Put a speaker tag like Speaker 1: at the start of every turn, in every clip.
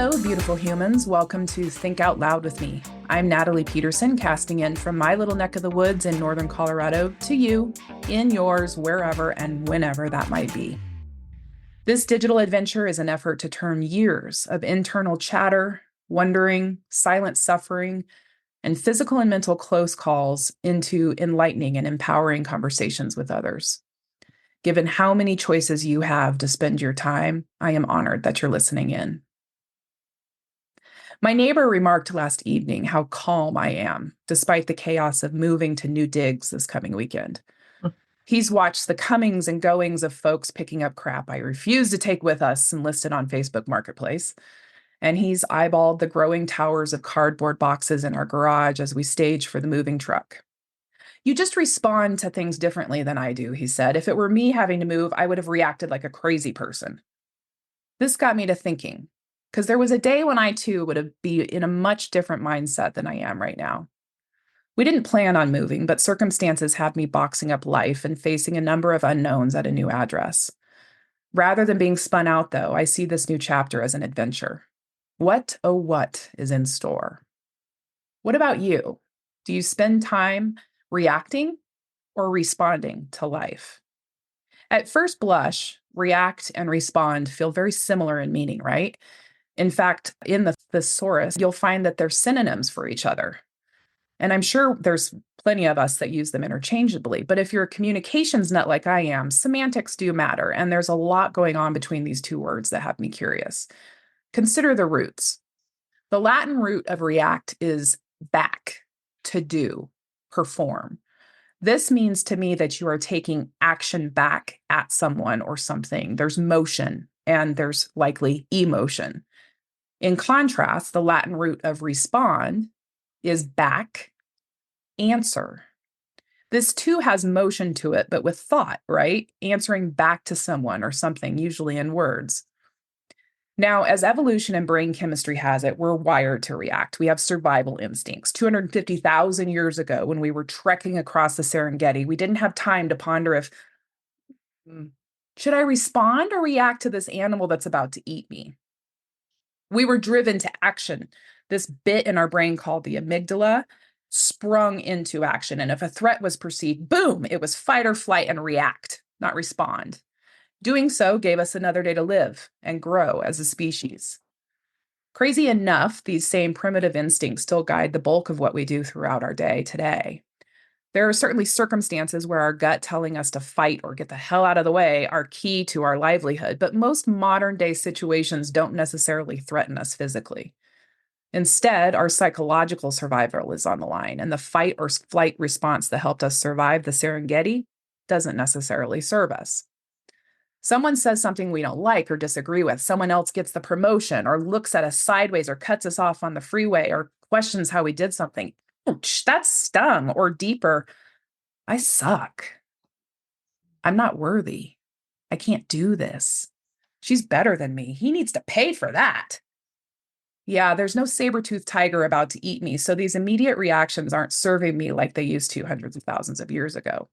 Speaker 1: Hello, beautiful humans. Welcome to Think Out Loud with me. I'm Natalie Peterson, casting in from my little neck of the woods in northern Colorado to you, in yours, wherever and whenever that might be. This digital adventure is an effort to turn years of internal chatter, wondering, silent suffering, and physical and mental close calls into enlightening and empowering conversations with others. Given how many choices you have to spend your time, I am honored that you're listening in. My neighbor remarked last evening how calm I am, despite the chaos of moving to new digs this coming weekend. He's watched the comings and goings of folks picking up crap I refuse to take with us and listed on Facebook Marketplace. And he's eyeballed the growing towers of cardboard boxes in our garage as we stage for the moving truck. You just respond to things differently than I do, he said. If it were me having to move, I would have reacted like a crazy person. This got me to thinking, because there was a day when I too would be in a much different mindset than I am right now. We didn't plan on moving, but circumstances had me boxing up life and facing a number of unknowns at a new address. Rather than being spun out, though, I see this new chapter as an adventure. What, oh, what is in store? What about you? Do you spend time reacting or responding to life? At first blush, react and respond feel very similar in meaning, right? In fact, in the thesaurus, you'll find that they're synonyms for each other. And I'm sure there's plenty of us that use them interchangeably. But if you're a communications nut like I am, semantics do matter. And there's a lot going on between these two words that have me curious. Consider the roots. The Latin root of react is back, to do, perform. This means to me that you are taking action back at someone or something. There's motion and there's likely emotion. In contrast, the Latin root of respond is back, answer. This too has motion to it, but with thought, right? Answering back to someone or something, usually in words. Now, as evolution and brain chemistry has it, we're wired to react. We have survival instincts. 250,000 years ago, when we were trekking across the Serengeti, we didn't have time to ponder if, should I respond or react to this animal that's about to eat me? We were driven to action. This bit in our brain called the amygdala sprung into action. And if a threat was perceived, boom, it was fight or flight and react, not respond. Doing so gave us another day to live and grow as a species. Crazy enough, these same primitive instincts still guide the bulk of what we do throughout our day today. There are certainly circumstances where our gut telling us to fight or get the hell out of the way are key to our livelihood, but most modern day situations don't necessarily threaten us physically. Instead, our psychological survival is on the line, and the fight or flight response that helped us survive the Serengeti doesn't necessarily serve us. Someone says something we don't like or disagree with, someone else gets the promotion or looks at us sideways or cuts us off on the freeway or questions how we did something. Ouch, that stung. Or deeper, I suck. I'm not worthy. I can't do this. She's better than me. He needs to pay for that. Yeah, there's no saber-toothed tiger about to eat me, so these immediate reactions aren't serving me like they used to hundreds of thousands of years ago.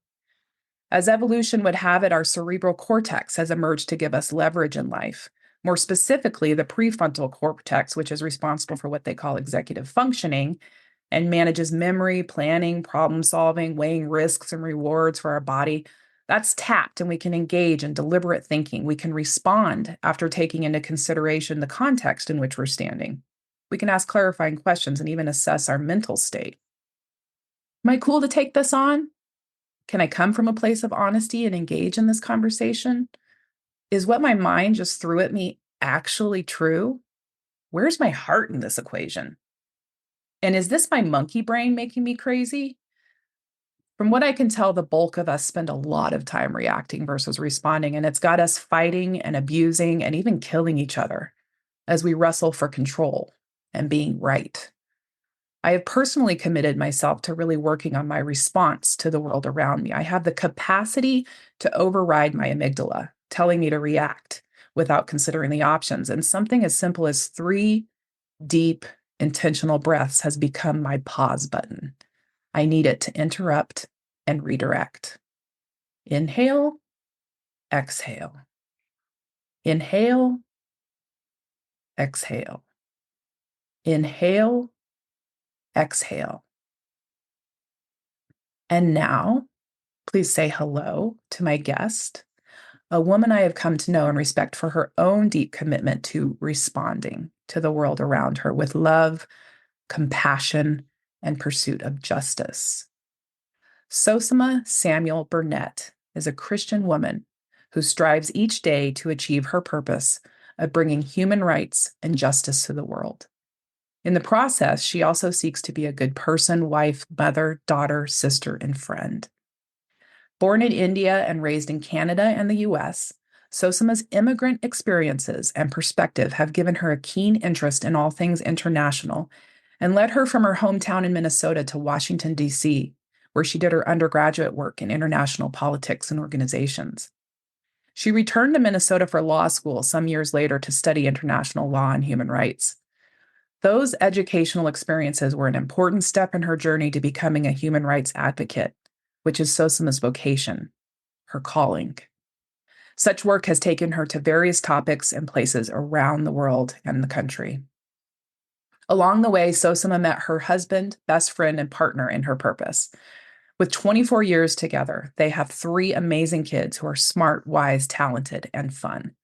Speaker 1: As evolution would have it, our cerebral cortex has emerged to give us leverage in life. More specifically, the prefrontal cortex, which is responsible for what they call executive functioning and manages memory, planning, problem solving, weighing risks and rewards for our body. That's tapped, and we can engage in deliberate thinking. We can respond after taking into consideration the context in which we're standing. We can ask clarifying questions and even assess our mental state. Am I cool to take this on? Can I come from a place of honesty and engage in this conversation? Is what my mind just threw at me actually true? Where's my heart in this equation? And is this my monkey brain making me crazy? From what I can tell, the bulk of us spend a lot of time reacting versus responding, and it's got us fighting and abusing and even killing each other as we wrestle for control and being right. I have personally committed myself to really working on my response to the world around me. I have the capacity to override my amygdala, telling me to react without considering the options. And something as simple as 3 deep, intentional breaths has become my pause button. I need it to interrupt and redirect. Inhale, exhale. Inhale, exhale. Inhale, exhale. And now, please say hello to my guest, a woman I have come to know and respect for her own deep commitment to responding to the world around her with love, compassion, and pursuit of justice. Sosamma Samuel-Burnett is a Christian woman who strives each day to achieve her purpose of bringing human rights and justice to the world. In the process, she also seeks to be a good person, wife, mother, daughter, sister, and friend. Born in India and raised in Canada and the US, Sosamma's immigrant experiences and perspective have given her a keen interest in all things international and led her from her hometown in Minnesota to Washington, D.C., where she did her undergraduate work in international politics and organizations. She returned to Minnesota for law school some years later to study international law and human rights. Those educational experiences were an important step in her journey to becoming a human rights advocate, which is Sosamma's vocation, her calling. Such work has taken her to various topics and places around the world and the country. Along the way, Sosamma met her husband, best friend, and partner in her purpose. With 24 years together, they have 3 amazing kids who are smart, wise, talented, and fun.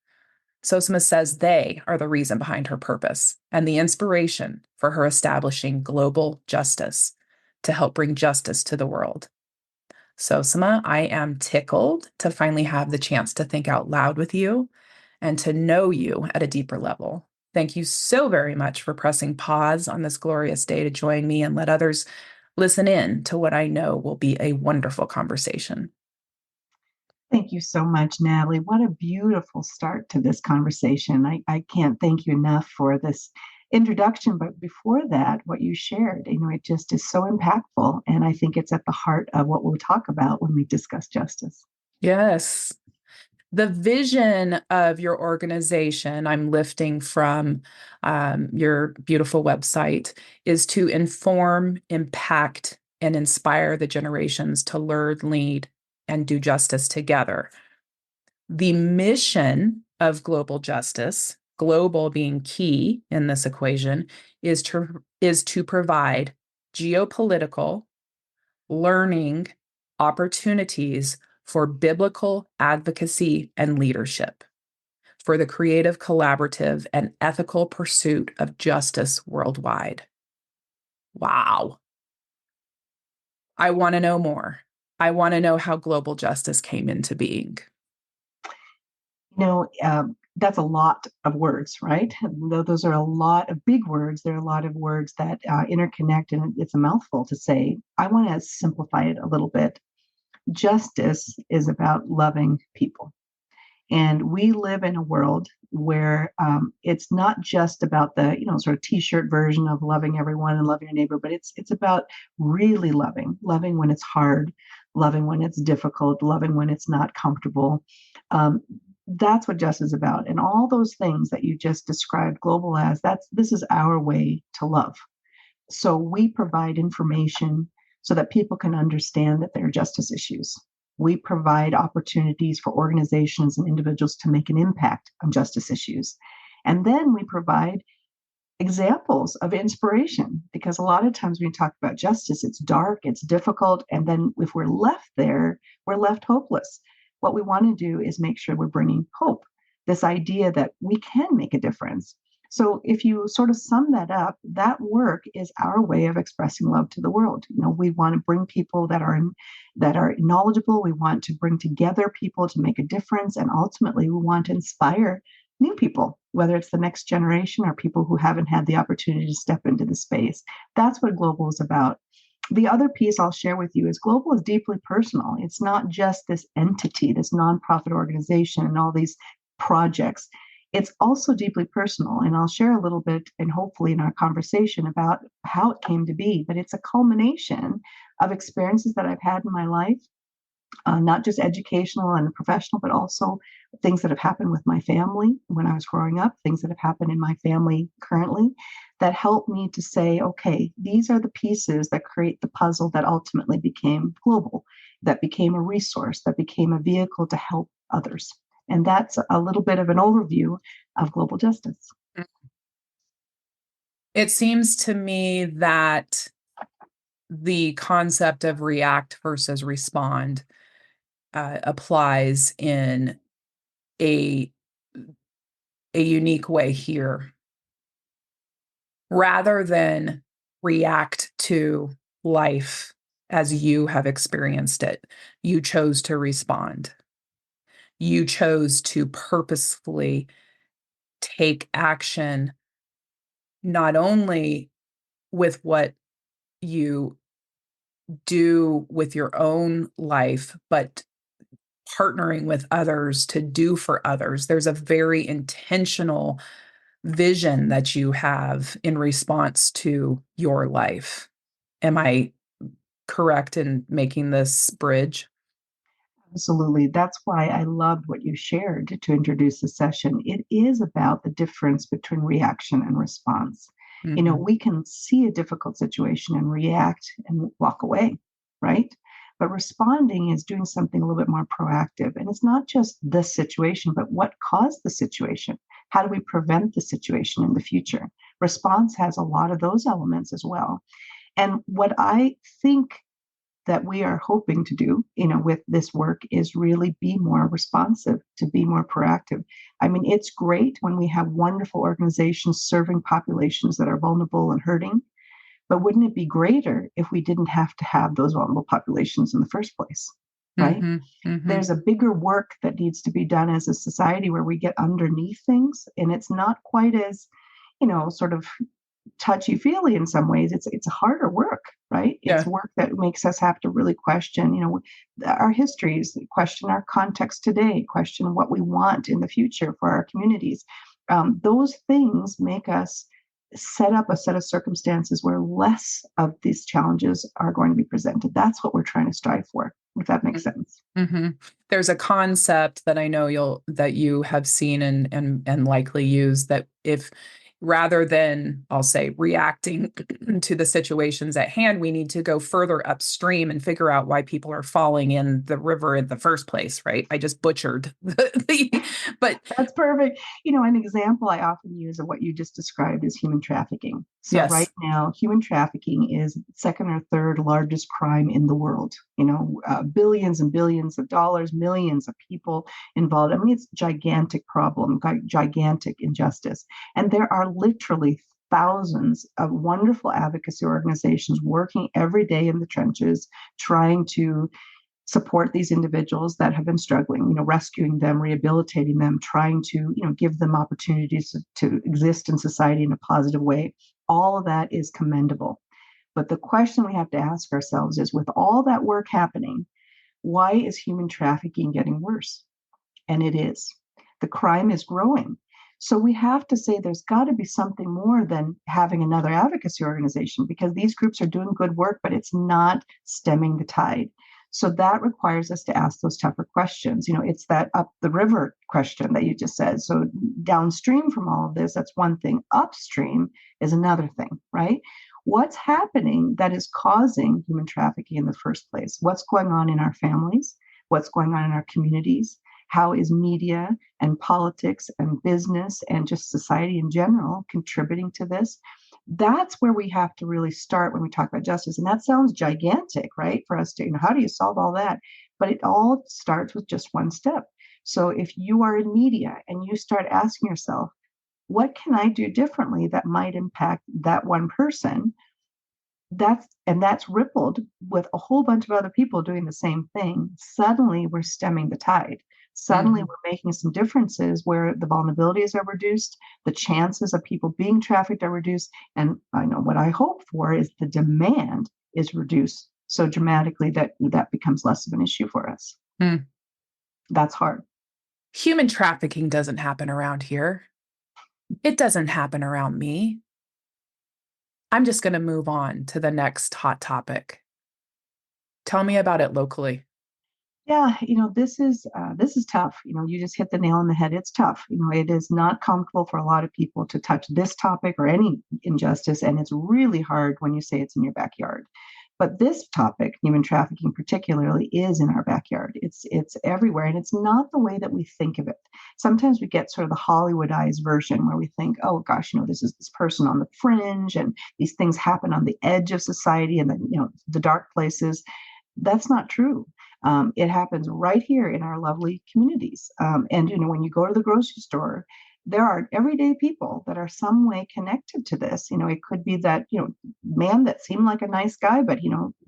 Speaker 1: Sosamma says they are the reason behind her purpose and the inspiration for her establishing global justice to help bring justice to the world. Sosamma, I am tickled to finally have the chance to think out loud with you and to know you at a deeper level. Thank you so very much for pressing pause on this glorious day to join me and let others listen in to what I know will be a wonderful conversation.
Speaker 2: Thank you so much, Natalie. What a beautiful start to this conversation. I can't thank you enough for this introduction. But before that, what you shared, it just is so impactful. And I think it's at the heart of what we'll talk about when we discuss justice.
Speaker 1: Yes. The vision of your organization, I'm lifting from your beautiful website, is to inform, impact, and inspire the generations to learn, lead, and do justice together. The mission of global justice, global being key in this equation, is to provide geopolitical learning opportunities for biblical advocacy and leadership, for the creative, collaborative, and ethical pursuit of justice worldwide. Wow. I want to know more. I want to know how global justice came into being.
Speaker 2: You know, that's a lot of words, right? Those are a lot of big words. There are a lot of words that interconnect, and it's a mouthful to say. I want to simplify it a little bit. Justice is about loving people. And we live in a world where it's not just about the sort of t-shirt version of loving everyone and loving your neighbor, but it's about really loving when it's hard, loving when it's difficult, loving when it's not comfortable. Um, that's what justice is about, and all those things that you just described global as, this is our way to love. So we provide information so that people can understand that there are justice issues. We provide opportunities for organizations and individuals to make an impact on justice issues. And then we provide examples of inspiration, because a lot of times when you talk about justice, it's dark, it's difficult. And then if we're left there, we're left hopeless. What we want to do is make sure we're bringing hope, this idea that we can make a difference. So if you sort of sum that up, that work is our way of expressing love to the world. We want to bring people that are knowledgeable. We want to bring together people to make a difference, and ultimately, we want to inspire new people, whether it's the next generation or people who haven't had the opportunity to step into the space. That's what global is about. The other piece I'll share with you is global is deeply personal. It's not just this entity, this nonprofit organization, and all these projects. It's also deeply personal. And I'll share a little bit, and hopefully in our conversation, about how it came to be. But it's a culmination of experiences that I've had in my life, not just educational and professional, but also things that have happened with my family when I was growing up, things that have happened in my family currently, that helped me to say, okay, these are the pieces that create the puzzle that ultimately became global, that became a resource, that became a vehicle to help others. And that's a little bit of an overview of global justice.
Speaker 1: It seems to me that the concept of react versus respond applies in a unique way here. Rather than react to life as you have experienced it, you chose to respond. You chose to purposefully take action, not only with what you do with your own life, but partnering with others to do for others. There's a very intentional vision that you have in response to your life. Am I correct in making this bridge?
Speaker 2: Absolutely. That's why I loved what you shared to introduce the session. It is about the difference between reaction and response.
Speaker 1: Mm-hmm.
Speaker 2: We can see a difficult situation and react and walk away, right? But responding is doing something a little bit more proactive. And it's not just the situation, but what caused the situation? How do we prevent the situation in the future? Response has a lot of those elements as well. And what I think that we are hoping to do, with this work is really be more responsive, to be more proactive. I mean, it's great when we have wonderful organizations serving populations that are vulnerable and hurting, but wouldn't it be greater if we didn't have to have those vulnerable populations in the first place, right?
Speaker 1: Mm-hmm. Mm-hmm.
Speaker 2: There's a bigger work that needs to be done as a society where we get underneath things, and it's not quite as, sort of touchy feely in some ways. It's harder work, right? It's
Speaker 1: Yeah.
Speaker 2: work that makes us have to really question, our histories, question our context today, question what we want in the future for our communities. Those things make us set up a set of circumstances where less of these challenges are going to be presented. That's what we're trying to strive for, if that makes sense.
Speaker 1: Mm-hmm. There's a concept that I know you have seen and likely use, that if rather than, I'll say, reacting to the situations at hand, we need to go further upstream and figure out why people are falling in the river in the first place, right? I just butchered but
Speaker 2: That's perfect. An example I often use of what you just described is human trafficking. So right
Speaker 1: yes.
Speaker 2: now, human trafficking is second or third largest crime in the world. Billions and billions of dollars, millions of people involved. I mean, it's a gigantic problem, gigantic injustice. And there are literally thousands of wonderful advocacy organizations working every day in the trenches, trying to support these individuals that have been struggling, rescuing them, rehabilitating them, trying to, give them opportunities to exist in society in a positive way. All of that is commendable. But the question we have to ask ourselves is, with all that work happening, why is human trafficking getting worse? And it is. The crime is growing. So we have to say there's got to be something more than having another advocacy organization, because these groups are doing good work, but it's not stemming the tide. So that requires us to ask those tougher questions. It's that up the river question that you just said. So downstream from all of this, that's one thing. Upstream is another thing, right? What's happening that is causing human trafficking in the first place? What's going on in our families? What's going on in our communities? How is media and politics and business and just society in general contributing to this? That's where we have to really start when we talk about justice. And that sounds gigantic, right? For us to, how do you solve all that? But it all starts with just one step. So if you are in media and you start asking yourself, what can I do differently that might impact that one person? That's rippled with a whole bunch of other people doing the same thing. Suddenly we're stemming the tide. Suddenly
Speaker 1: Mm-hmm.
Speaker 2: we're making some differences where the vulnerabilities are reduced, the chances of people being trafficked are reduced, and I know what I hope for is the demand is reduced so dramatically that that becomes less of an issue for us.
Speaker 1: Mm.
Speaker 2: That's hard.
Speaker 1: Human trafficking doesn't happen around here. It doesn't happen around me. I'm just going to move on to the next hot topic. Tell me about it locally.
Speaker 2: Yeah, this is tough. You just hit the nail on the head. It's tough. It is not comfortable for a lot of people to touch this topic or any injustice, and it's really hard when you say it's in your backyard. But this topic, human trafficking particularly, is in our backyard. It's everywhere, and it's not the way that we think of it. Sometimes we get sort of the Hollywoodized version where we think, oh gosh, this is this person on the fringe, and these things happen on the edge of society and the dark places. That's not true. It happens right here in our lovely communities. And when you go to the grocery store, there are everyday people that are some way connected to this. It could be that, man that seemed like a nice guy, but,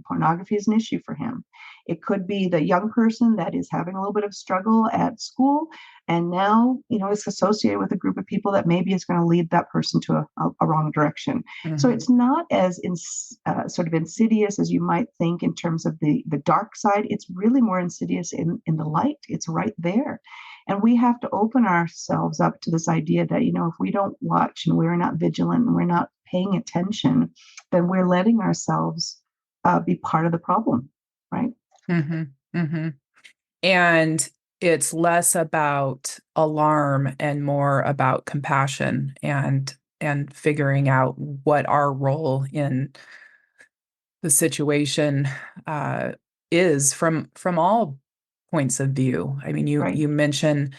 Speaker 2: pornography is an issue for him. It could be the young person that is having a little bit of struggle at school and now, is associated with a group of people that maybe is going to lead that person to a wrong direction.
Speaker 1: Mm-hmm.
Speaker 2: So it's not as sort of insidious as you might think in terms of the dark side. It's really more insidious in the light. It's right there. And we have to open ourselves up to this idea that, if we don't watch and we're not vigilant and we're not paying attention, then we're letting ourselves be part of the problem, right?
Speaker 1: Mm-hmm. Mm-hmm. And it's less about alarm and more about compassion and figuring out what our role in the situation is from all points of view. I mean,
Speaker 2: Right.
Speaker 1: you mentioned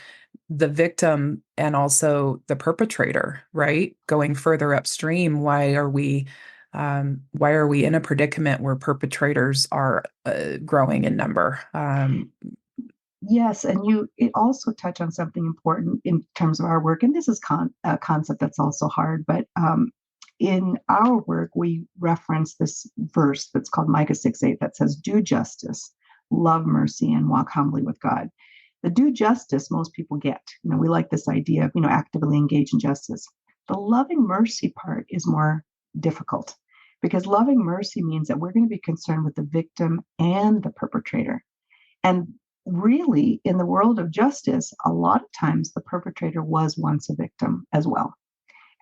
Speaker 1: the victim and also the perpetrator, right? Going further upstream, why are we in a predicament where perpetrators are growing in number?
Speaker 2: Yes, and it also touch on something important in terms of our work, and this is a concept that's also hard, but in our work, we reference this verse that's called Micah 6:8 that says, do justice, love mercy, and walk humbly with God. The do justice most people get. We like this idea of, actively engage in justice. The loving mercy part is more difficult because loving mercy means that we're going to be concerned with the victim and the perpetrator. And really, in the world of justice, a lot of times the perpetrator was once a victim as well.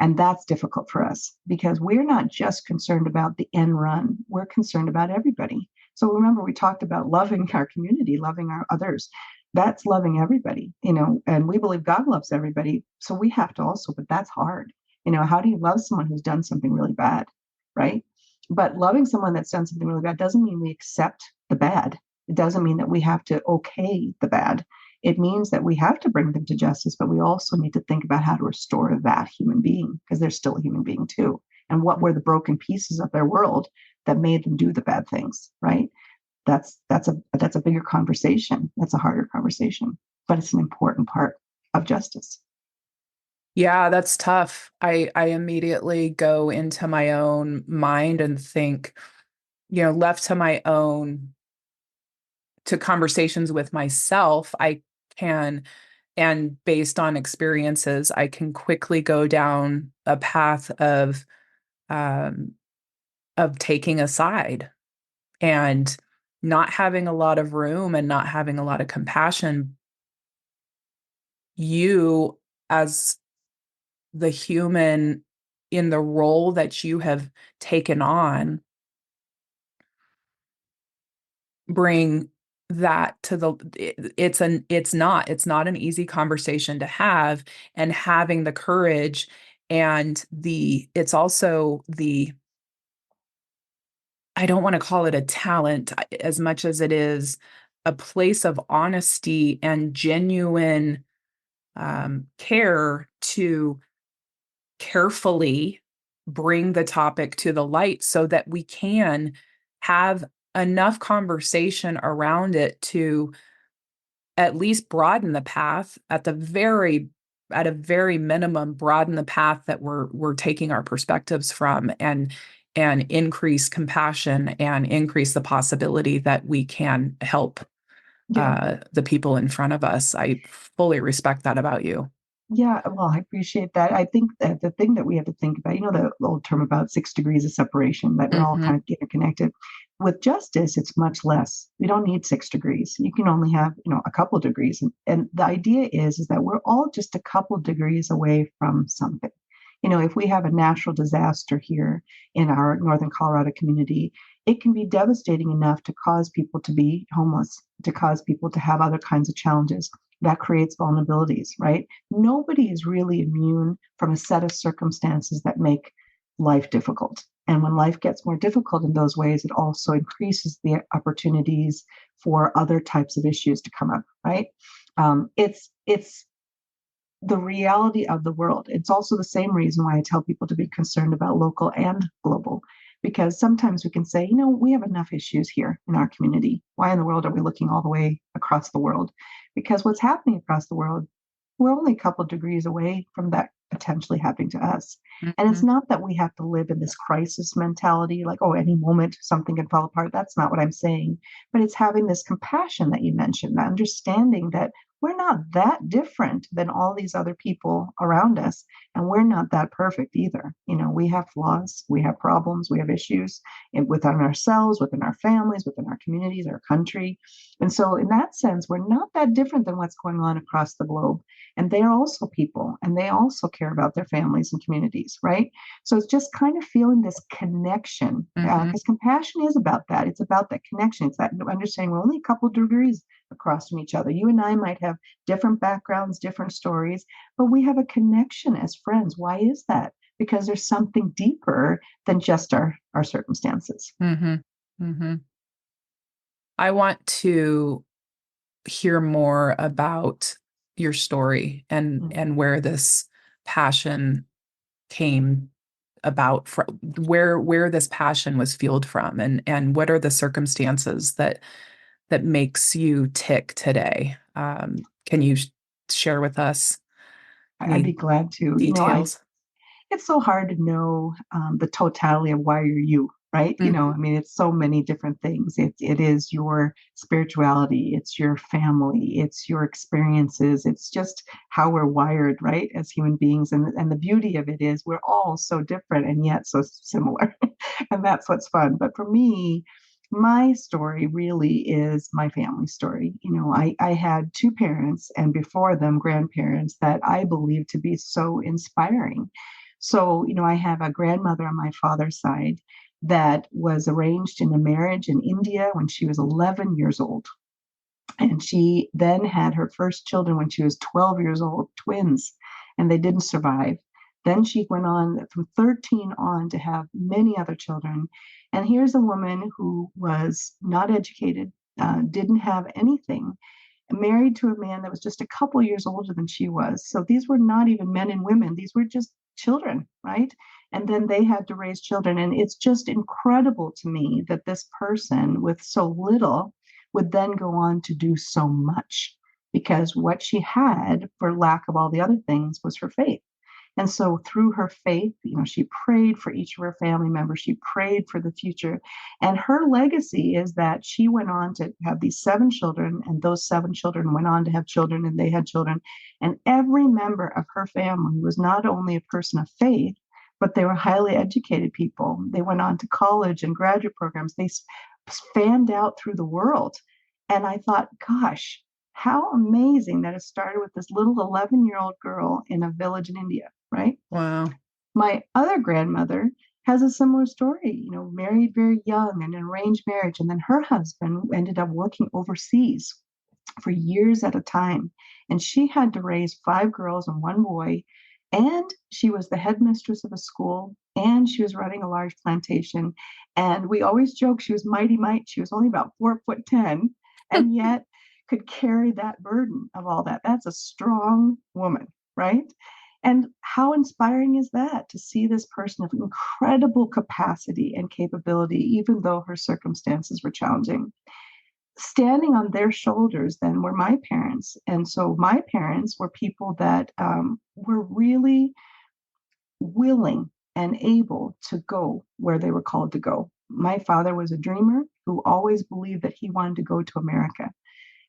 Speaker 2: And that's difficult for us because we're not just concerned about the end run, we're concerned about everybody. So remember, we talked about loving our community, loving our others. That's loving everybody, and we believe God loves everybody. So we have to also, but that's hard. How do you love someone who's done something really bad, right? But loving someone that's done something really bad doesn't mean we accept the bad. It doesn't mean that we have to okay the bad. It means that we have to bring them to justice, but we also need to think about how to restore that human being because they're still a human being too. And what were the broken pieces of their world that made them do the bad things, right? That's a bigger conversation. That's a harder conversation, but it's an important part of justice.
Speaker 1: Yeah, that's tough. I immediately go into my own mind and think, left to my own to conversations with myself, I can, and based on experiences, I can quickly go down a path um, of taking a side and not having a lot of room and not having a lot of compassion. You, as the human in the role that you have taken on, bring that to it's not an easy conversation to have, and having the courage and it's also I don't want to call it a talent as much as it is a place of honesty and genuine care to carefully bring the topic to the light so that we can have enough conversation around it to at least broaden the path at a very minimum, broaden the path that we're taking our perspectives from, and increase compassion and increase the possibility that we can help the people in front of us. I fully respect that about you.
Speaker 2: Yeah, well, I appreciate that. I think that the thing that we have to think about, the old term about 6 degrees of separation, that we're all
Speaker 1: Mm-hmm.
Speaker 2: kind of interconnected. With justice, it's much less. We don't need 6 degrees. You can only have, a couple of degrees. And the idea is that we're all just a couple of degrees away from something. If we have a natural disaster here in our Northern Colorado community, it can be devastating enough to cause people to be homeless, to cause people to have other kinds of challenges. That creates vulnerabilities, right? Nobody is really immune from a set of circumstances that make life difficult. And when life gets more difficult in those ways, it also increases the opportunities for other types of issues to come up, right? It's the reality of the world. It's also the same reason why I tell people to be concerned about local and global, because sometimes we can say, we have enough issues here in our community. Why in the world are we looking all the way across the world? Because what's happening across the world, we're only a couple of degrees away from that potentially happening to us. And it's
Speaker 1: Mhm.
Speaker 2: not that we have to live in this crisis mentality, like, oh, any moment something can fall apart. That's not what I'm saying. But it's having this compassion that you mentioned, that understanding that we're not that different than all these other people around us. And we're not that perfect either. We have flaws, we have problems, we have issues within ourselves, within our families, within our communities, our country. And so, in that sense, we're not that different than what's going on across the globe. And they are also people, and they also care about their families and communities, right? So it's just kind of feeling this connection,
Speaker 1: Mhm.
Speaker 2: because compassion is about that. It's about that connection. It's that understanding we're only a couple of degrees across from each other. You and I might have different backgrounds, different stories, but we have a connection as friends. Why is that? Because there's something deeper than just our circumstances.
Speaker 1: Mhm. Mhm. I want to hear more about your story and where this passion came about, from where this passion was fueled from, and what are the circumstances that makes you tick today. Can you share with us
Speaker 2: I'd be
Speaker 1: any
Speaker 2: glad to.
Speaker 1: details?
Speaker 2: It's so hard to know the totality of why you're you, right?
Speaker 1: Mhm.
Speaker 2: I mean, it's so many different things. It is your spirituality, it's your family, it's your experiences, it's just how we're wired, right, as human beings. And the beauty of it is we're all so different and yet so similar. And that's what's fun. But for me, my story really is my family story. I had two parents and before them grandparents that I believe to be so inspiring. So, I have a grandmother on my father's side that was arranged in a marriage in India when she was 11 years old. And she then had her first children when she was 12 years old, twins, and they didn't survive. Then she went on from 13 on to have many other children. And here's a woman who was not educated, didn't have anything, married to a man that was just a couple years older than she was. So these were not even men and women, these were just children, right? And then they had to raise children. And it's just incredible to me that this person with so little would then go on to do so much, because what she had, for lack of all the other things, was her faith. And so through her faith, she prayed for each of her family members. She prayed for the future. And her legacy is that she went on to have these seven children, and those seven children went on to have children, and they had children. And every member of her family was not only a person of faith, but they were highly educated people. They went on to college and graduate programs. They fanned out through the world. And I thought, gosh, how amazing that it started with this little 11-year-old girl in a village in India, right?
Speaker 1: Wow.
Speaker 2: My other grandmother has a similar story, married very young, an arranged marriage. And then her husband ended up working overseas for years at a time. And she had to raise five girls and one boy. And she was the headmistress of a school, and she was running a large plantation. And we always joke she was mighty might. She was only about 4'10", and yet could carry that burden of all that. That's a strong woman, right? And how inspiring is that to see this person of incredible capacity and capability, even though her circumstances were challenging? Standing on their shoulders then were my parents. And so my parents were people that were really willing and able to go where they were called to go. My father was a dreamer who always believed that he wanted to go to America.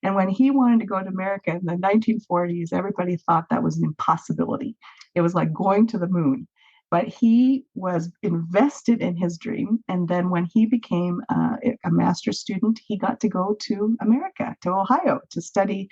Speaker 2: And when he wanted to go to America in the 1940s, everybody thought that was an impossibility. It was like going to the moon. But he was invested in his dream. And then when he became a master's student, he got to go to America, to Ohio, to study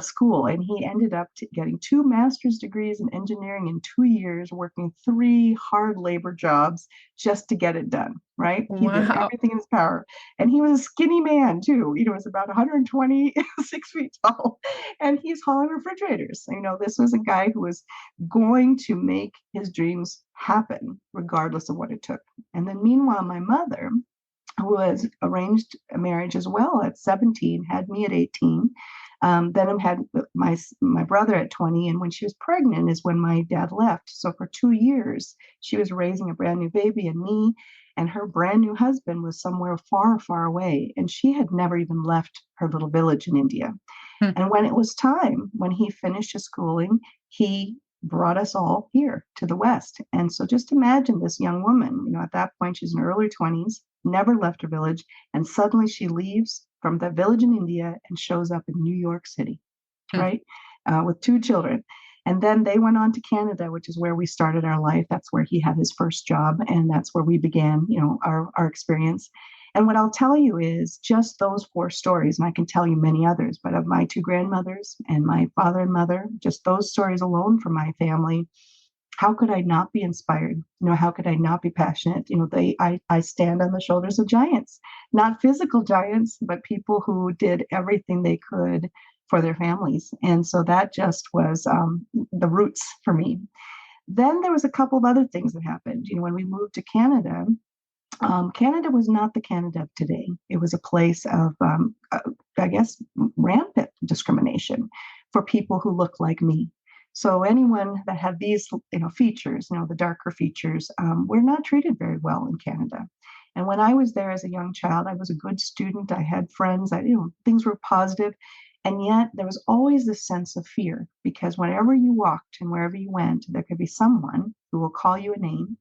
Speaker 2: school. And he ended up getting two master's degrees in engineering in 2 years, working three hard labor jobs just to get it done. right? He did
Speaker 1: Wow.
Speaker 2: everything in his power. And he was a skinny man too. Was about 126 feet tall. And he's hauling refrigerators. This was a guy who was going to make his dreams happen, regardless of what it took. And then meanwhile, my mother, who was arranged a marriage as well at 17, had me at 18. Then I had my brother at 20, and when she was pregnant is when my dad left. So for 2 years, she was raising a brand new baby, and me and her brand new husband was somewhere far, far away, and she had never even left her little village in India.
Speaker 1: Hmm.
Speaker 2: And when it was time, when he finished his schooling, he brought us all here to the West. And so just imagine this young woman, at that point, she's in her early 20s, never left her village, and suddenly she leaves from the village in India and shows up in New York City,
Speaker 1: Hmm.
Speaker 2: right? With two children. And then they went on to Canada, which is where we started our life. That's where he had his first job, and that's where we began, our experience. And what I'll tell you is just those four stories, and I can tell you many others, but of my two grandmothers and my father and mother, just those stories alone from my family, how could I not be inspired? How could I not be passionate? I stand on the shoulders of giants, not physical giants, but people who did everything they could for their families. And so that just was the roots for me. Then there was a couple of other things that happened. When we moved to Canada, Canada was not the Canada of today. It was a place of, I guess, rampant discrimination for people who look like me. So anyone that had these, features, the darker features, were not treated very well in Canada. And when I was there as a young child, I was a good student. I had friends. Things were positive, and yet there was always this sense of fear because wherever you walked and wherever you went, there could be someone who will call you a name,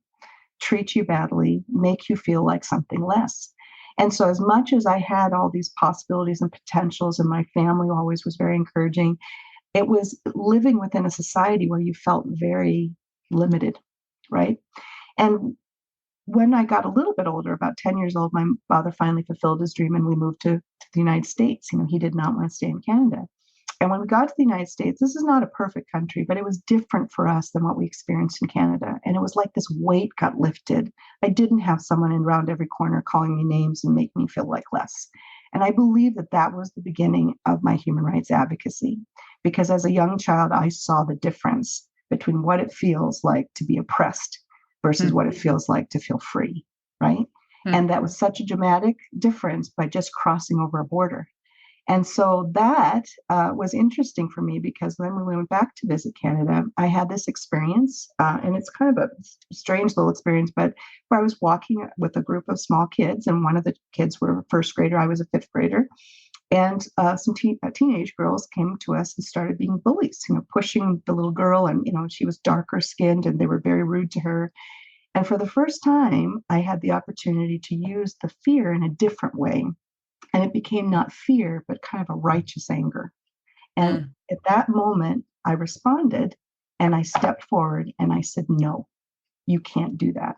Speaker 2: treat you badly, make you feel like something less. And so, as much as I had all these possibilities and potentials, and my family always was very encouraging, it was living within a society where you felt very limited, right? And when I got a little bit older, about 10 years old, my father finally fulfilled his dream and we moved to the United States. He did not want to stay in Canada. And when we got to the United States, this is not a perfect country, but it was different for us than what we experienced in Canada. And it was like this weight got lifted. I didn't have someone around every corner calling me names and make me feel like less. And I believe that that was the beginning of my human rights advocacy, because as a young child, I saw the difference between what it feels like to be oppressed versus
Speaker 1: Hmm.
Speaker 2: what it feels like to feel free, right?
Speaker 1: Hmm.
Speaker 2: And that was such a dramatic difference by just crossing over a border. And so that was interesting for me because then when we went back to visit Canada, I had this experience, and it's kind of a strange little experience, but where I was walking with a group of small kids, and one of the kids were a first grader, I was a fifth grader, and some teenage girls came to us and started being bullies, pushing the little girl, and she was darker skinned, and they were very rude to her. And for the first time, I had the opportunity to use the fear in a different way. And it became not fear, but kind of a righteous anger. And
Speaker 1: Hmm.
Speaker 2: at that moment, I responded and I stepped forward and I said, no, you can't do that.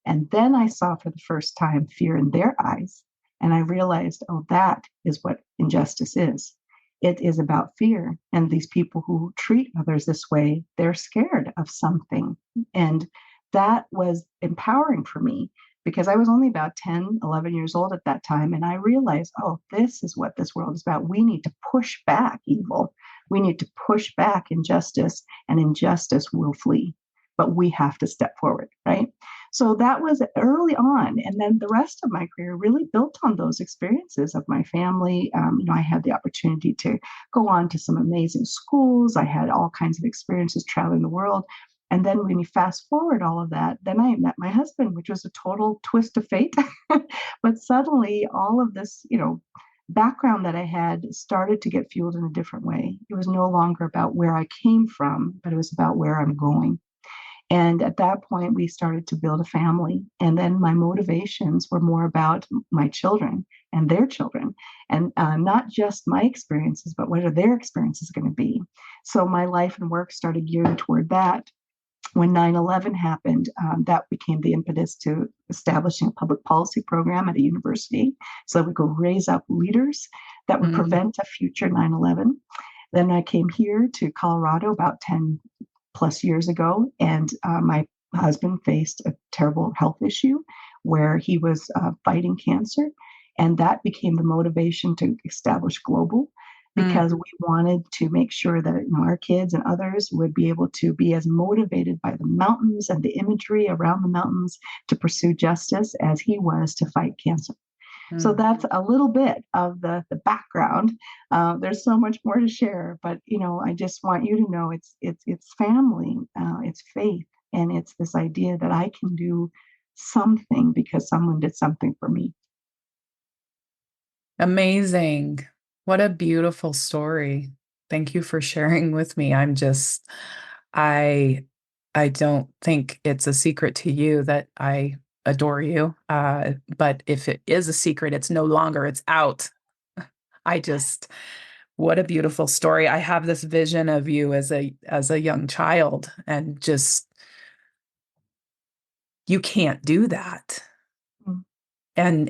Speaker 2: And then I saw for the first time fear in their eyes. And I realized, oh, that is what injustice is. It is about fear. And these people who treat others this way, they're scared of something. And that was empowering for me because I was only about 10, 11 years old at that time. And I realized, oh, this is what this world is about. We need to push back evil. We need to push back injustice, and injustice will flee. But we have to step forward, right? So that was early on. And then the rest of my career really built on those experiences of my family. I had the opportunity to go on to some amazing schools. I had all kinds of experiences traveling the world. And then when you fast forward all of that, then I met my husband, which was a total twist of fate. But suddenly all of this, background that I had started to get fueled in a different way. It was no longer about where I came from, but it was about where I'm going. And at that point, we started to build a family. And then my motivations were more about my children and their children, and not just my experiences, but what are their experiences going to be. So my life and work started gearing toward that. When 9/11 happened, that became the impetus to establishing a public policy program at a university so we could raise up leaders that would
Speaker 1: Hmm.
Speaker 2: prevent a future 9/11. Then I came here to Colorado about 10 plus years ago, and my husband faced a terrible health issue where he was fighting cancer. And that became the motivation to establish Global,
Speaker 1: Mm.
Speaker 2: because we wanted to make sure that our kids and others would be able to be as motivated by the mountains and the imagery around the mountains to pursue justice as he was to fight cancer. So
Speaker 1: Mm.
Speaker 2: that's a little bit of the background. There's so much more to share, but I just want you to know it's family, it's faith, and it's this idea that I can do something because someone did something for me.
Speaker 1: Amazing. What a beautiful story. Thank you for sharing with me. I I don't think it's a secret to you that I adore you. But if it is a secret, it's no longer, it's out. I just, what a beautiful story. I have this vision of you as a young child, and just, you can't do that.
Speaker 2: Mm.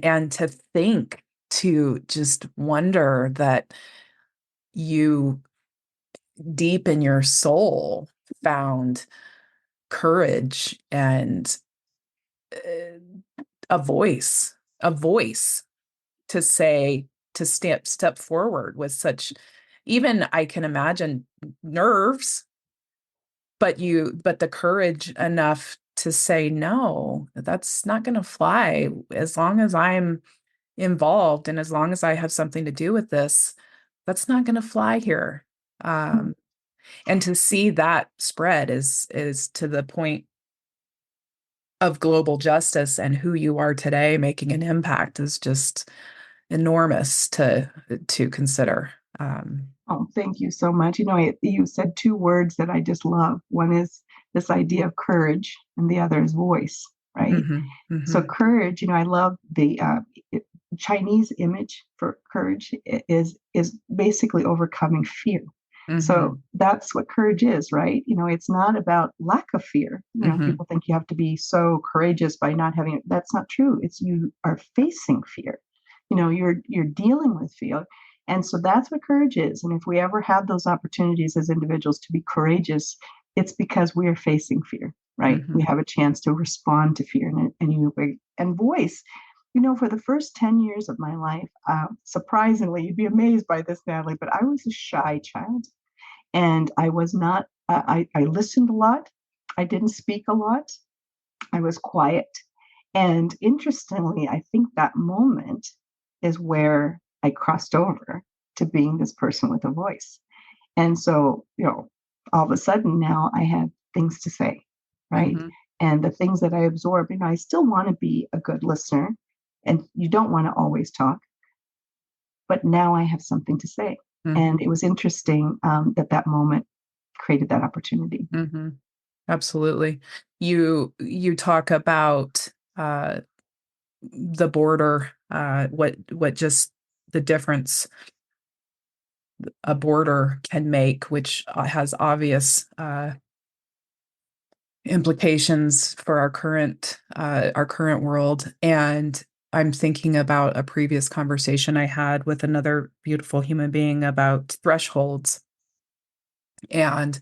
Speaker 1: And to think, to just wonder that you deep in your soul found courage and a voice, a voice to say, to step forward with such, even I can imagine, nerves, but the courage enough to say, no, that's not going to fly. As long as I'm involved and as long as I have something to do with this, that's not going to fly here.
Speaker 2: Mm.
Speaker 1: Um, and to see that spread is to the point of global justice, and who you are today making an impact is just enormous to consider.
Speaker 2: Oh, thank you so much. You said two words that I just love. One is this idea of courage, and the other is voice, right?
Speaker 1: Mhm,
Speaker 2: So
Speaker 1: mhm,
Speaker 2: courage, I love the Chinese image for courage is basically overcoming fear. So
Speaker 1: mhm,
Speaker 2: that's what courage is, right? It's not about lack of fear.
Speaker 1: mhm,
Speaker 2: People think you have to be so courageous by not having it. That's not true. It's you are facing fear. You're dealing with fear. And so that's what courage is. And if we ever have those opportunities as individuals to be courageous, it's because we are facing fear, right? We
Speaker 1: mhm,
Speaker 2: have a chance to respond to fear and voice. For the first 10 years of my life, surprisingly, you'd be amazed by this, Natalie, but I was a shy child. And I was not, I listened a lot. I didn't speak a lot. I was quiet. And interestingly, I think that moment is where I crossed over to being this person with a voice. And so, all of a sudden now I had things to say, right?
Speaker 1: mhm,
Speaker 2: And the things that I absorb, I still want to be a good listener, and you don't want to always talk, but now I have something to say. And
Speaker 1: mhm,
Speaker 2: it was interesting that moment created that opportunity.
Speaker 1: mhm. Absolutely. You talk about the border, what just the difference a border can make, which has obvious implications for our current world. And I'm thinking about a previous conversation I had with another beautiful human being about thresholds and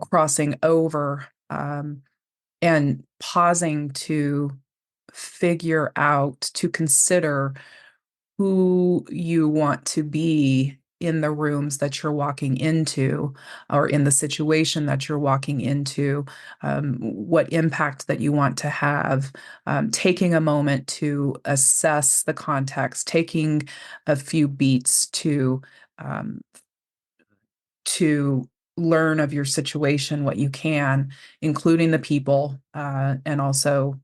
Speaker 1: crossing over, and pausing to figure out, to consider who you want to be in the rooms that you're walking into, or in the situation that you're walking into, what impact that you want to have, taking a moment to assess the context, taking a few beats um, to learn of your situation what you can, including the people, and also,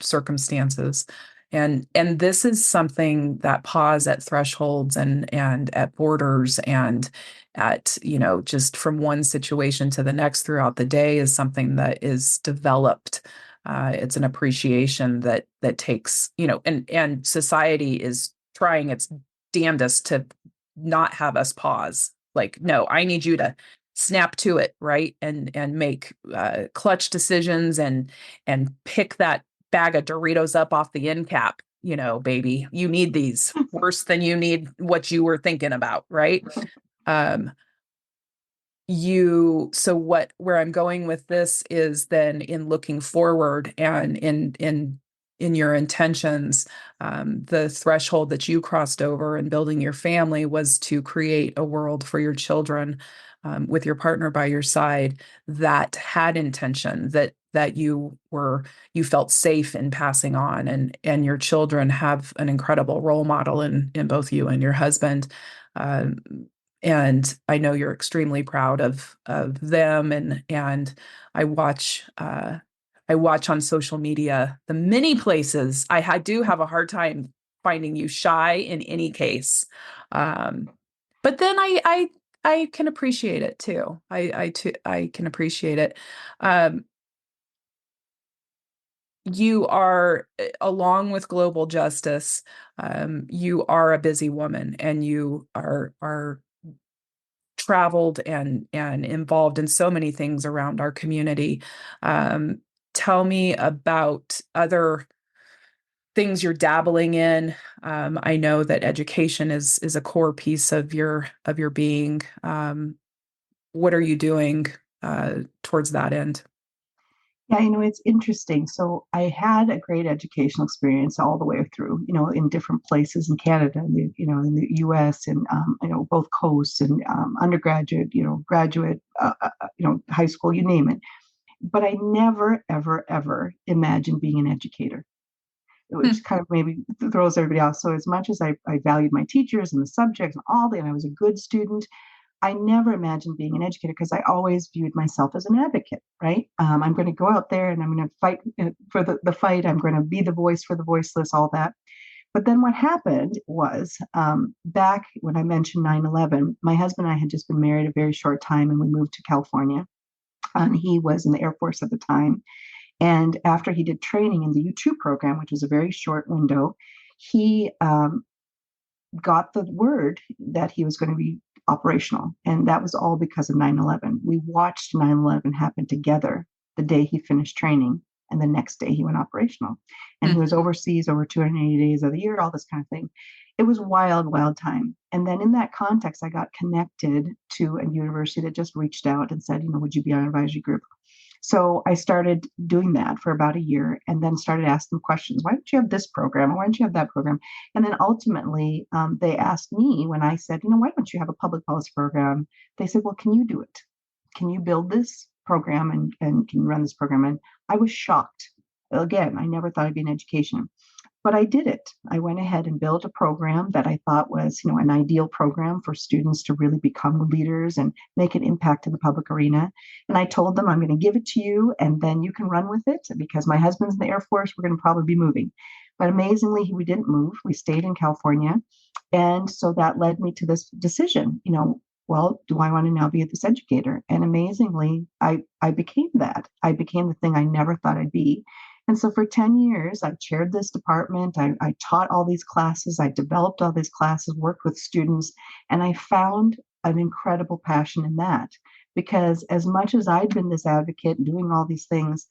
Speaker 1: circumstances. And this is something, that pause at thresholds and at borders and at, just from one situation to the next throughout the day, is something that is developed. It's an appreciation that takes, and society is trying its damnedest to not have us pause. Like, no, I need you to snap to it, right? And make clutch decisions, and pick that bag of Doritos up off the end cap. Baby, you need these worse than you need what you were thinking about, right? Um, so where I'm going with this is then, in looking forward and in in your intentions, the threshold that you crossed over in building your family was to create a world for your children, with your partner by your side that had intention, that you felt safe in passing on, and your children have an incredible role model in both you and your husband. Um, and I know you're extremely proud of them, and I watch I watch on social media the many places. I do have a hard time finding you shy in any case. Um, but then I can appreciate it too. I can appreciate it. Um, you are, along with global justice, you are a busy woman, and you are traveled and involved in so many things around our community. Um, Tell me about other things you're dabbling in. I know that education is a core piece of your being. What are you doing towards that end?
Speaker 2: Yeah, it's interesting. So I had a great educational experience all the way through, in different places in Canada, in the US, and, both coasts, and undergraduate, graduate, high school, you name it. But I never, ever, ever imagined being an educator,
Speaker 1: Hmm.
Speaker 2: which kind of maybe throws everybody off. So as much as I valued my teachers and the subjects and all that, and I was a good student, I never imagined being an educator because I always viewed myself as an advocate, right? I'm going to go out there and I'm going to fight for the fight. I'm going to be the voice for the voiceless, all that. But then what happened was, back when I mentioned 9/11, my husband and I had just been married a very short time, and we moved to California. He was in the Air Force at the time. And after he did training in the U2 program, which was a very short window, he got the word that he was going to be operational. And that was all because of 9/11. We watched 9/11 happen together the day he finished training. And the next day he went operational. And he
Speaker 1: Hmm.
Speaker 2: was overseas over 280 days of the year, all this kind of thing. It was wild, wild time. And then in that context, I got connected to a university that just reached out and said, would you be on an advisory group? So I started doing that for about a year, and then started asking questions. Why don't you have this program? Or why don't you have that program? And then ultimately, they asked me when I said, why don't you have a public policy program? They said, well, can you do it? Can you build this program, and can you run this program? And I was shocked. Again, I never thought I'd be in education. But I did it. I went ahead and built a program that I thought was, an ideal program for students to really become leaders and make an impact in the public arena. And I told them, I'm going to give it to you, and then you can run with it, because my husband's in the Air Force. We're going to probably be moving. But amazingly, we didn't move. We stayed in California. And so that led me to this decision, well, do I want to now be this educator? And amazingly, I became that. I became the thing I never thought I'd be. And so for 10 years, I chaired this department. I taught all these classes. I developed all these classes, worked with students, and I found an incredible passion in that. Because as much as I'd been this advocate doing all these things,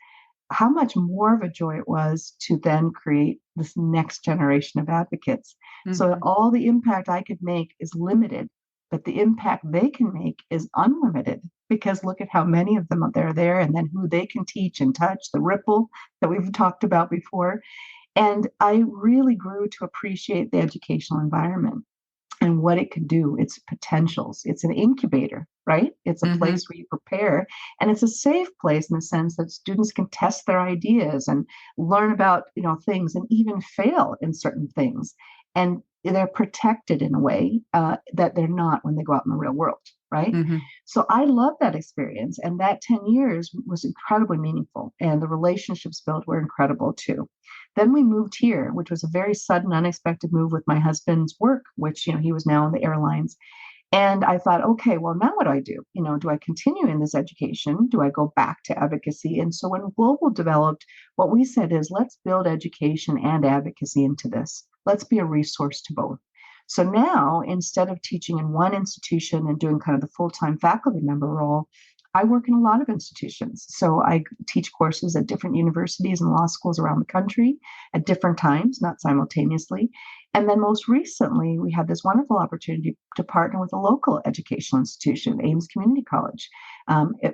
Speaker 2: how much more of a joy it was to then create this next generation of advocates. So
Speaker 1: Hmm.
Speaker 2: all the impact I could make is limited, but the impact they can make is unlimited, because look at how many of them are there, and then who they can teach and touch, the ripple that we've talked about before. And I really grew to appreciate the educational environment and what it could do, its potentials. It's an incubator, right? It's a
Speaker 1: Hmm.
Speaker 2: place where you prepare, and it's a safe place in the sense that students can test their ideas and learn about, things, and even fail in certain things. And they're protected in a way that they're not when they go out in the real world, right?
Speaker 1: Hmm.
Speaker 2: So I love that experience. And that 10 years was incredibly meaningful. And the relationships built were incredible too. Then we moved here, which was a very sudden, unexpected move with my husband's work, which, he was now in the airlines. And I thought, okay, well, now what do I do? Do I continue in this education? Do I go back to advocacy? And so when Global developed, what we said is, let's build education and advocacy into this. Let's be a resource to both. So now, instead of teaching in one institution and doing kind of the full-time faculty member role, I work in a lot of institutions. So I teach courses at different universities and law schools around the country at different times, not simultaneously. And then most recently, we had this wonderful opportunity to partner with a local educational institution, Ames Community College.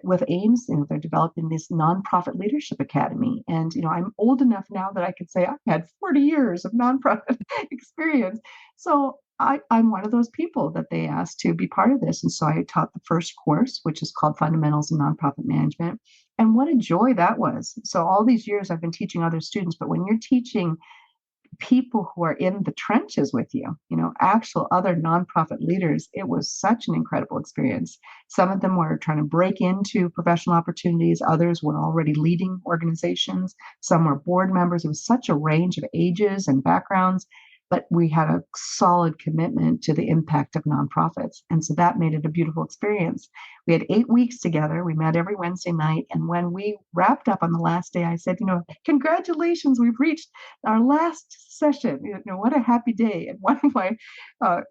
Speaker 2: With Ames, they're developing this nonprofit leadership academy. And, I'm old enough now that I could say I've had 40 years of nonprofit experience. So I'm one of those people that they asked to be part of this. And so I taught the first course, which is called Fundamentals in Nonprofit Management. And what a joy that was. So all these years I've been teaching other students, but when you're teaching people who are in the trenches with you, actual other nonprofit leaders, it was such an incredible experience. Some of them were trying to break into professional opportunities. Others were already leading organizations. Some were board members. It was such a range of ages and backgrounds, but we had a solid commitment to the impact of nonprofits. And so that made it a beautiful experience. We had 8 weeks together. We met every Wednesday night. And when we wrapped up on the last day, I said, congratulations, we've reached our last session. What a happy day. And one of my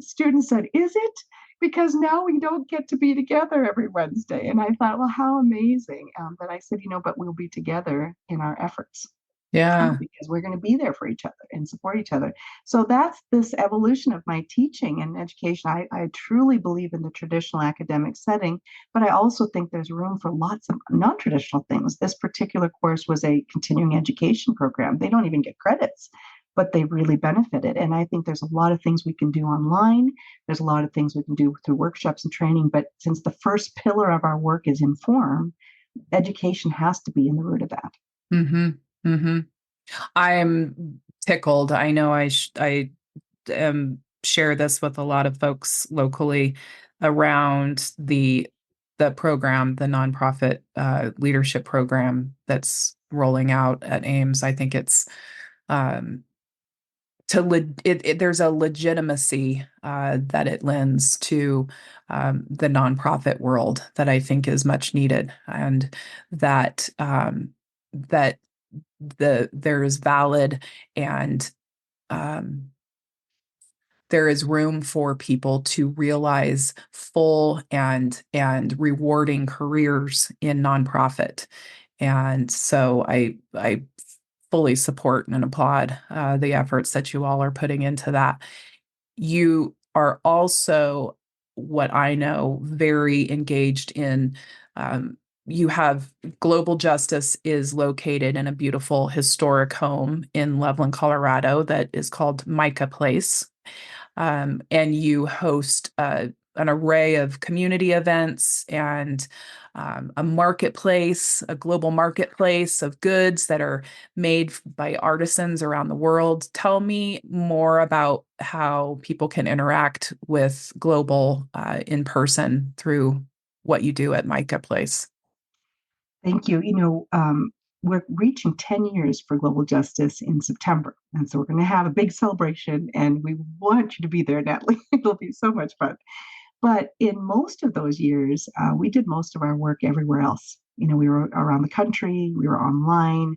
Speaker 2: students said, is it? Because now we don't get to be together every Wednesday. And I thought, well, how amazing. But I said, but we'll be together in our efforts.
Speaker 1: Yeah.
Speaker 2: Because we're going to be there for each other and support each other. So that's this evolution of my teaching and education. I truly believe in the traditional academic setting, but I also think there's room for lots of non-traditional things. This particular course was a continuing education program. They don't even get credits, but they really benefited. And I think there's a lot of things we can do online. There's a lot of things we can do through workshops and training. But since the first pillar of our work is inform, education has to be in the root of that.
Speaker 1: Mm-hmm. Mm-hmm. I'm tickled. I know I share this with a lot of folks locally around the program, the nonprofit leadership program that's rolling out at Ames. I think it's there's a legitimacy that it lends to the nonprofit world that I think is much needed, and that there is valid and there is room for people to realize full and rewarding careers in nonprofit. And so I fully support and applaud the efforts that you all are putting into that. You are also, what I know, very engaged in. You have Global Justice is located in a beautiful historic home in Loveland, Colorado, that is called Micah Place. And you host an array of community events and a marketplace, a global marketplace of goods that are made by artisans around the world. Tell me more about how people can interact with Global in person through what you do at Micah Place.
Speaker 2: Thank you. We're reaching 10 years for global justice in September. And so we're going to have a big celebration, and we want you to be there, Natalie. It'll be so much fun. But in most of those years, we did most of our work everywhere else. We were around the country, we were online,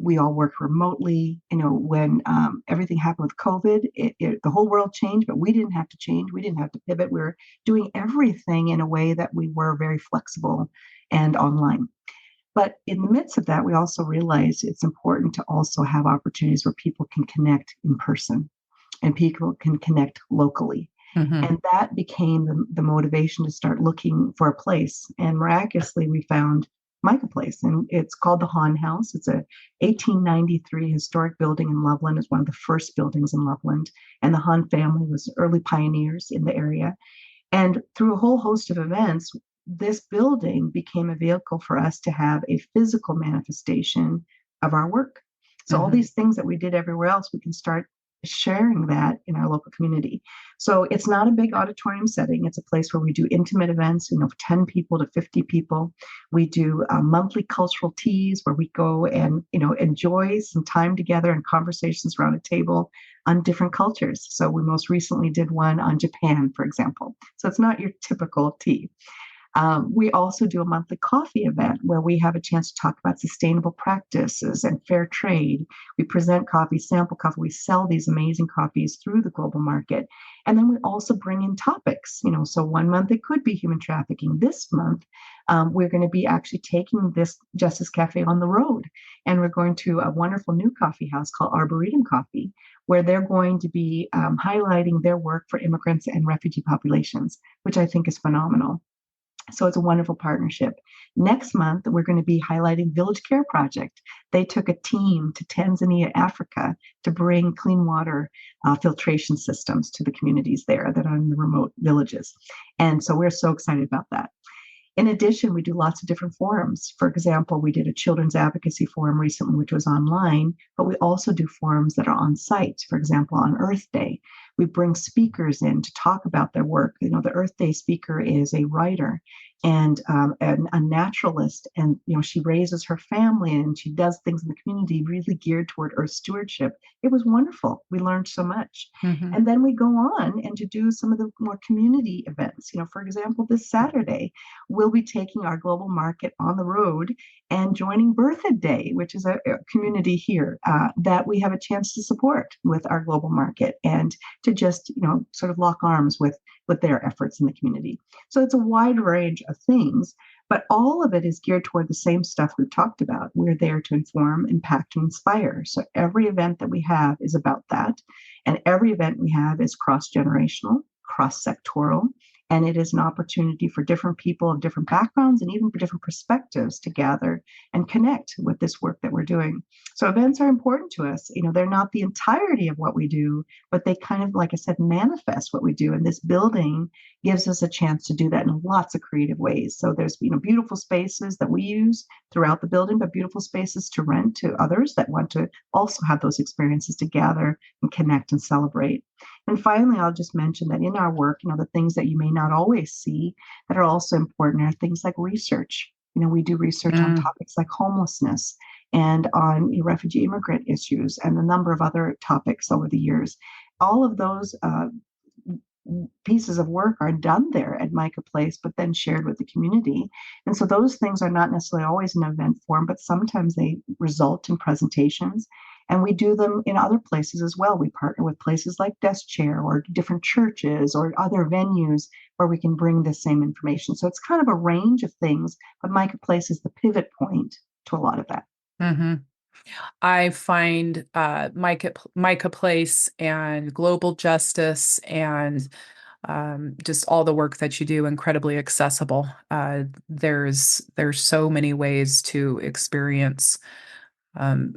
Speaker 2: we all worked remotely. When everything happened with COVID, the whole world changed, but we didn't have to change. We didn't have to pivot. We were doing everything in a way that we were very flexible and online. But in the midst of that, we also realized it's important to also have opportunities where people can connect in person and people can connect locally.
Speaker 1: Mm-hmm.
Speaker 2: And that became the motivation to start looking for a place. And miraculously, we found Micah Place, and it's called the Hahn House. It's a 1893 historic building in Loveland. It's one of the first buildings in Loveland. And the Hahn family was early pioneers in the area. And through a whole host of events, this building became a vehicle for us to have a physical manifestation of our work. So all these things that we did everywhere else, we can start sharing that in our local community. So it's not a big auditorium setting. It's a place where we do intimate events, 10 people to 50 people. We do monthly cultural teas where we go and, enjoy some time together and conversations around a table on different cultures. So we most recently did one on Japan, for example. So it's not your typical tea. We also do a monthly coffee event where we have a chance to talk about sustainable practices and fair trade. We present coffee, sample coffee. We sell these amazing coffees through the global market. And then we also bring in topics, so one month it could be human trafficking. This month, we're going to be actually taking this Justice Cafe on the road. And we're going to a wonderful new coffee house called Arboretum Coffee, where they're going to be highlighting their work for immigrants and refugee populations, which I think is phenomenal. So it's a wonderful partnership. Next month, we're going to be highlighting Village Care Project. They took a team to Tanzania, Africa, to bring clean water filtration systems to the communities there that are in the remote villages. And so we're so excited about that. In addition, we do lots of different forums. For example, we did a children's advocacy forum recently, which was online, but we also do forums that are on site. For example, on Earth Day, we bring speakers in to talk about their work. The Earth Day speaker is a writer and a naturalist, and she raises her family and she does things in the community really geared toward Earth stewardship. It was wonderful. We learned so much.
Speaker 1: Mm-hmm.
Speaker 2: And then we go on and to do some of the more community events. For example, this Saturday, we'll be taking our global market on the road and joining Bertha Day, which is a community here that we have a chance to support with our global market and to just, sort of lock arms with their efforts in the community. So it's a wide range of things, but all of it is geared toward the same stuff we've talked about. We're there to inform, impact, and inspire. So every event that we have is about that. And every event we have is cross-generational, cross-sectoral, and it is an opportunity for different people of different backgrounds and even for different perspectives to gather and connect with this work that we're doing. So events are important to us. They're not the entirety of what we do, but they kind of, like I said, manifest what we do. And this building gives us a chance to do that in lots of creative ways. So there's, beautiful spaces that we use throughout the building, but beautiful spaces to rent to others that want to also have those experiences to gather and connect and celebrate. And finally, I'll just mention that in our work, the things that you may not always see that are also important are things like research. We do research on topics like homelessness and on refugee immigrant issues and a number of other topics over the years. All of those pieces of work are done there at Micah Place, but then shared with the community. And so those things are not necessarily always in event form, but sometimes they result in presentations. And we do them in other places as well. We partner with places like Desk Chair or different churches or other venues where we can bring the same information. So it's kind of a range of things, but Micah Place is the pivot point to a lot of that.
Speaker 1: Mm-hmm. I find Micah Place and global justice and just all the work that you do incredibly accessible. There's so many ways to experience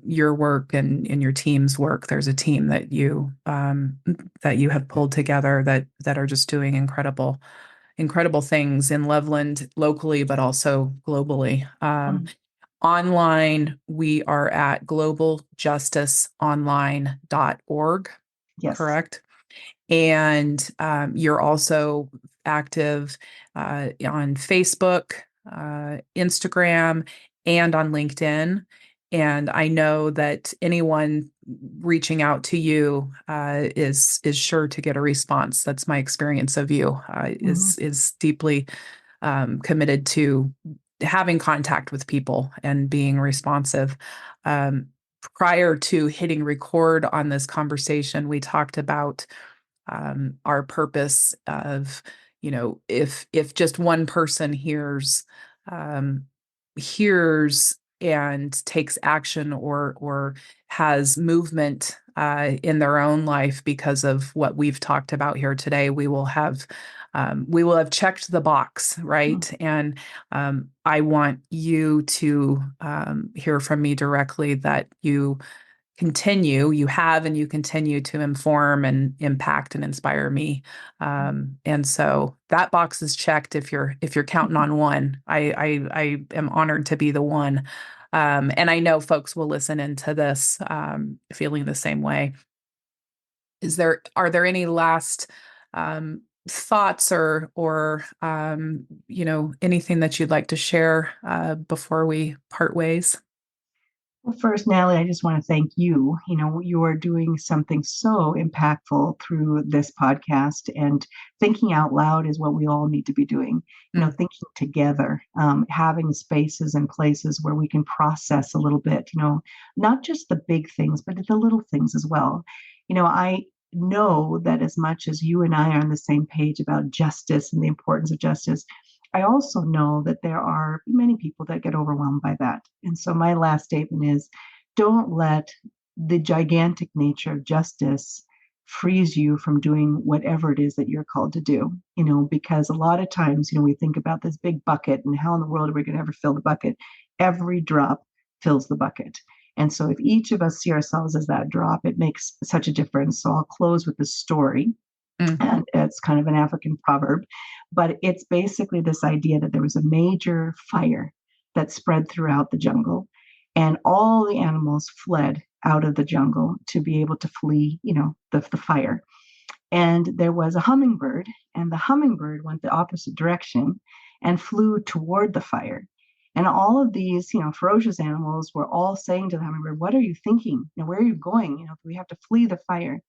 Speaker 1: your work and your team's work. There's a team that you have pulled together that are just doing incredible things in Loveland locally, but also globally. Online, we are at globaljusticeonline.org,
Speaker 2: Yes.
Speaker 1: correct? And you're also active on Facebook, Instagram, and on LinkedIn. And I know that anyone reaching out to you is sure to get a response. That's my experience of you. Is deeply committed to having contact with people and being responsive. Prior to hitting record on this conversation, we talked about our purpose of, if just one person hears and takes action or has movement in their own life because of what we've talked about here today, we will have checked the box, right? And I want you to hear from me directly that you have and you continue to inform and impact and inspire me. And so that box is checked if you're counting on one. I am honored to be the one. And I know folks will listen into this feeling the same way. Are there any last thoughts or anything that you'd like to share before we part ways?
Speaker 2: Well, first, Natalie, I just want to thank you. You are doing something so impactful through this podcast, and thinking out loud is what we all need to be doing.
Speaker 1: Mm,
Speaker 2: Thinking together, having spaces and places where we can process a little bit, not just the big things, but the little things as well. I know that as much as you and I are on the same page about justice and the importance of justice, I also know that there are many people that get overwhelmed by that. And so my last statement is, don't let the gigantic nature of justice freeze you from doing whatever it is that you're called to do, because a lot of times, we think about this big bucket and how in the world are we going to ever fill the bucket? Every drop fills the bucket. And so if each of us see ourselves as that drop, it makes such a difference. So I'll close with this story,
Speaker 1: mm,
Speaker 2: and it's kind of an African proverb, but it's basically this idea that there was a major fire that spread throughout the jungle, and all the animals fled out of the jungle to be able to flee, the fire. And there was a hummingbird, and the hummingbird went the opposite direction and flew toward the fire. And all of these, ferocious animals were all saying to the hummingbird, "What are you thinking? Where are you going? We have to flee the fire."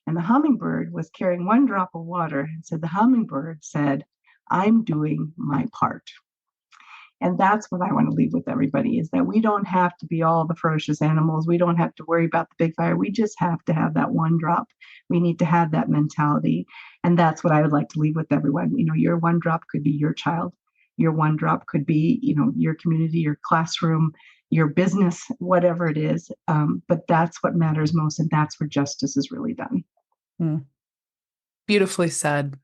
Speaker 2: And the hummingbird was carrying one drop of water, and said, the hummingbird said, "I'm doing my part." And that's what I want to leave with everybody, is that we don't have to be all the ferocious animals. We don't have to worry about the big fire. We just have to have that one drop. We need to have that mentality. And that's what I would like to leave with everyone. Your one drop could be your child. Your one drop could be, your community, your classroom, your business, whatever it is. But that's what matters most. And that's where justice is really done.
Speaker 1: mm. Beautifully said.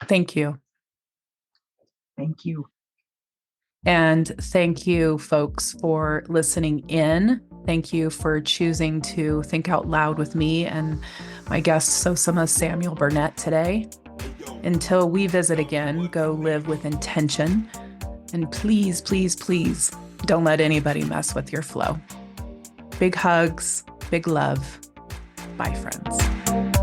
Speaker 1: Thank you.
Speaker 2: Thank you.
Speaker 1: And thank you, folks, for listening in. Thank you for choosing to think out loud with me and my guest, Sosamma Samuel-Burnett, today. Until we visit again, go live with intention. And please, please, please don't let anybody mess with your flow. Big hugs, big love. Bye, friends.